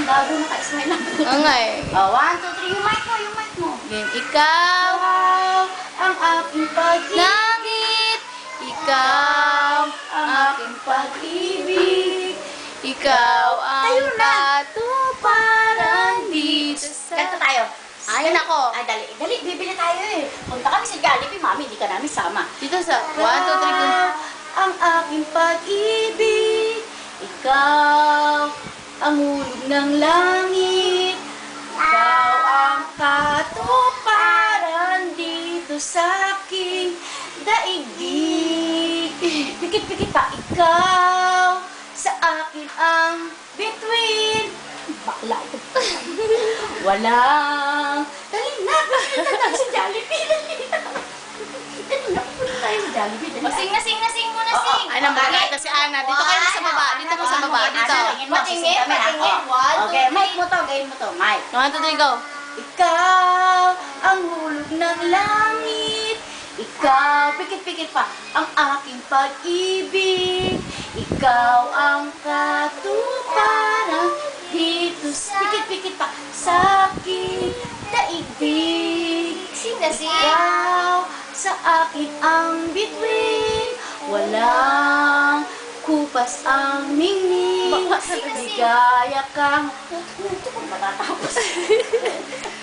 Gago, naka-smile lang. Oo nga eh. Oh, 1, 2, 3. Yung mic mo, yung mic mo. Game. Ikaw, Ikaw ang aking pag-ibig. langit. Ikaw, ang aking pag-ibig. ikaw ang Tayo na. katuparan dito sa... Ganto tayo. Ay, nako. Ay, dali. Dali, bibili tayo eh. Punta kami sa Jollibee, mami, hindi ka namin sama. Dito sa 1, 2, 3, go. Ang aking pag-ibig, ikaw ang hulog ng langit, ikaw ang katuparan dito sa aking daigdig. Pikit-pikit pa, ikaw sa akin ang between. Bakla ito. Walang. Dali na, punta tayo sa Jollibee. Dali na, punta tayo sa Jollibee. Dali na. Sing na, sing na, sing mo na, Oo, sing. Ay, nambagata si Ana. Dito kayo sa baba. Dito mo sa baba. Dito. Patingin, patingin. Okay, mic mo to, gain mo to, mic. 1, 2, 3, go. Ikaw ang hulog ng langit. Ikaw, pikit-pikit pa, ang aking pag-ibig. Ikaw ang katuparan dito sa pikit-pikit pa sa aking daigdig. Sing na, sing. Ikaw sa akin ang bituin. Walang kupas ang mingning. Sing na, sing. Ligaya kang... Ito kung matatapos.